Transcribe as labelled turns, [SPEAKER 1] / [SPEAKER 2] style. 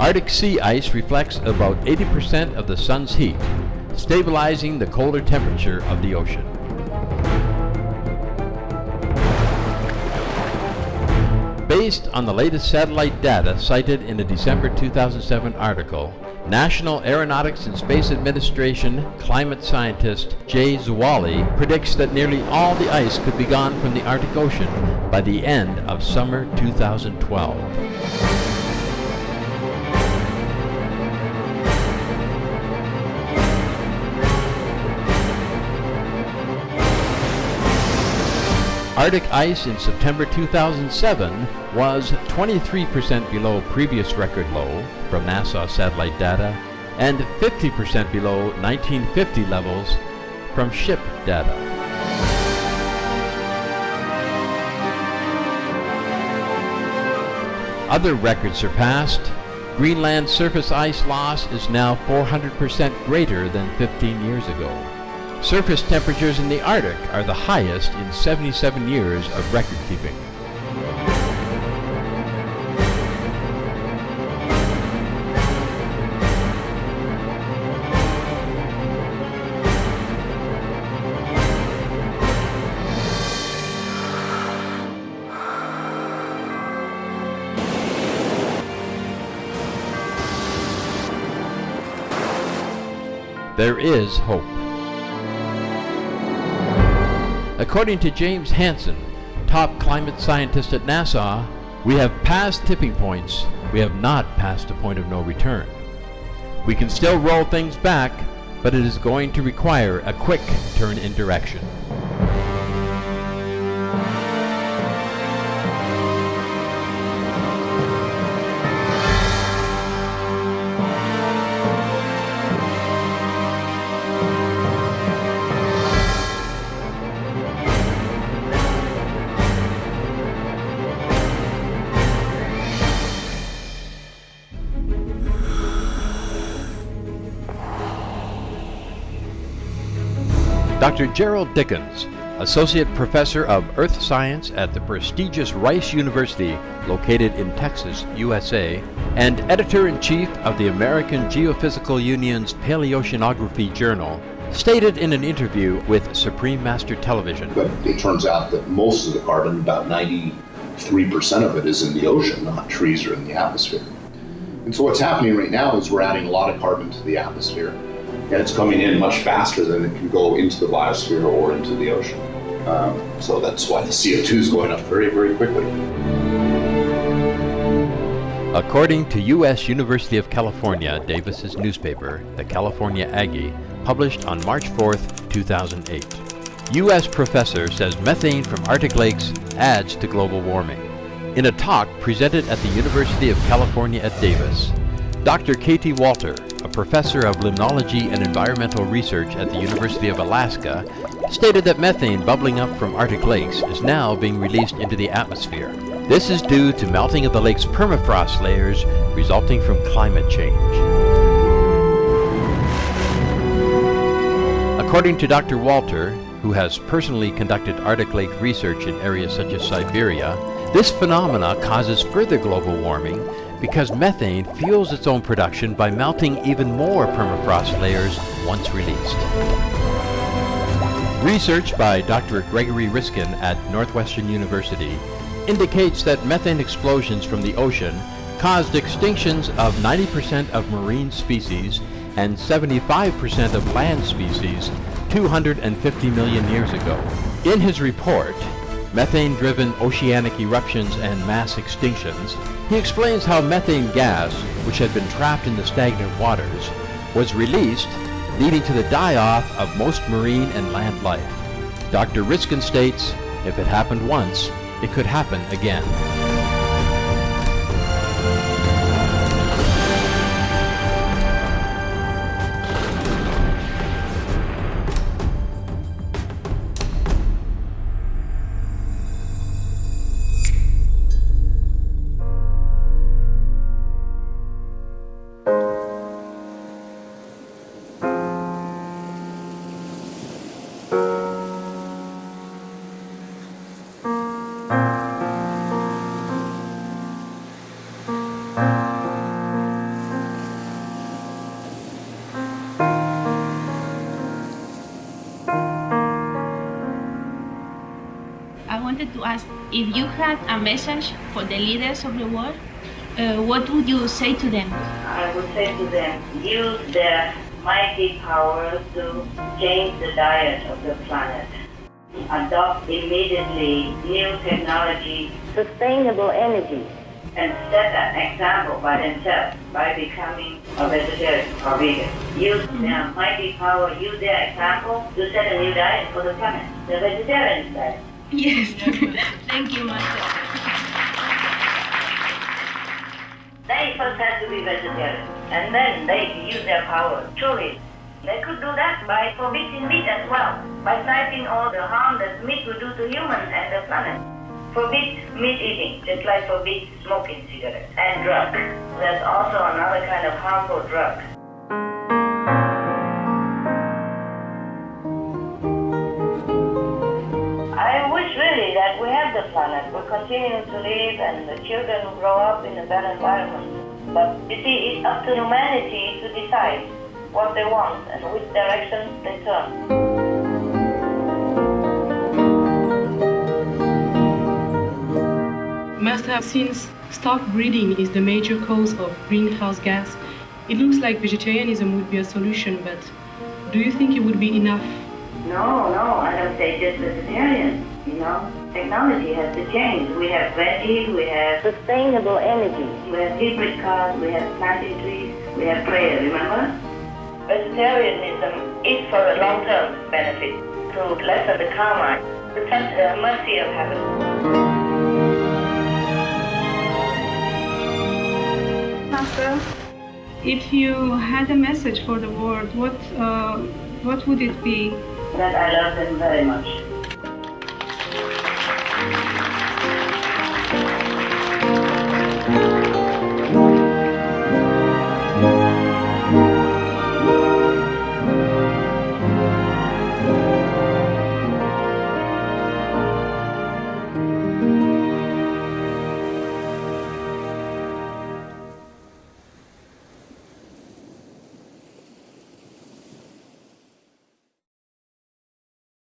[SPEAKER 1] Arctic sea ice reflects about 80% of the sun's heat, stabilizing the colder temperature of the ocean. Based on the latest satellite data cited in a December 2007 article, National Aeronautics and Space Administration climate scientist Jay Zwally predicts that nearly all the ice could be gone from the Arctic Ocean by the end of summer 2012. Arctic ice in September 2007 was 23% below previous record low from NASA satellite data and 50% below 1950 levels from ship data. Other records surpassed. Greenland's surface ice loss is now 400% greater than 15 years ago. Surface temperatures in the Arctic are the highest in 77 years of record keeping. There is hope. According to James Hansen, top climate scientist at NASA, we have passed tipping points. We have not passed a point of no return. We can still roll things back, but it is going to require a quick turn in direction. Dr. Gerald Dickens, Associate Professor of Earth Science at the prestigious Rice University located in Texas, USA, and Editor-in-Chief of the American Geophysical Union's Paleoceanography Journal, stated in an interview with Supreme Master Television.
[SPEAKER 2] But it turns out that most of the carbon, about 93% of it, is in the ocean, not trees or in the atmosphere. And so what's happening right now is we're adding a lot of carbon to the atmosphere, and it's coming in much faster than it can go into the biosphere or into the ocean. So that's why the CO2 is going up very, very quickly.
[SPEAKER 1] According to U.S. University of California Davis's newspaper, the California Aggie, published on March 4th, 2008. U.S. professor says methane from Arctic lakes adds to global warming. In a talk presented at the University of California at Davis, Dr. Katie Walter, a professor of limnology and environmental research at the University of Alaska, stated that methane bubbling up from Arctic lakes is now being released into the atmosphere. This is due to melting of the lake's permafrost layers resulting from climate change. According to Dr. Walter, who has personally conducted Arctic lake research in areas such as Siberia, this phenomena causes further global warming because methane fuels its own production by melting even more permafrost layers once released. Research by Dr. Gregory Riskin at Northwestern University indicates that methane explosions from the ocean caused extinctions of 90% of marine species and 75% of land species 250 million years ago. In his report, Methane-Driven Oceanic Eruptions and Mass Extinctions, he explains how methane gas, which had been trapped in the stagnant waters, was released, leading to the die-off of most marine and land life. Dr. Riskin states, if it happened once, it could happen again.
[SPEAKER 3] wanted to ask, if you had a message for the leaders of the world, what would you say to them?
[SPEAKER 4] I would say to them, use their mighty power to change the diet of the planet. Adopt immediately new technology, sustainable energy, and set an example by themselves by becoming a vegetarian or vegan. Use their mighty power, use their example to set a new diet for the planet, the vegetarian diet.
[SPEAKER 3] Yes, thank you, Master.
[SPEAKER 4] They first have to be vegetarian, and then they use their power. Truly, they could do that by forbidding meat as well, by citing all the harm that meat will do to humans and the planet. Forbid meat eating, just like forbid smoking cigarettes and drugs. There's also another kind of harmful drug. I wish really that we have the planet, we continue to live and the children will grow up in a better environment. But you see, it's up to humanity to decide what they want and which direction they turn.
[SPEAKER 5] Master, since stock breeding is the major cause of greenhouse gas, it looks like vegetarianism would be a solution, but do you think it would be enough?
[SPEAKER 4] No, I don't say just vegetarian, Technology has to change. We have veggies, we have sustainable energy, we have hybrid cars, we have planting trees, we have prayer, remember? Vegetarianism is for a long-term benefit, to lessen the karma, to touch the mercy of heaven.
[SPEAKER 3] Master, if you had a message for the world, what would it be?
[SPEAKER 4] That I love them very much.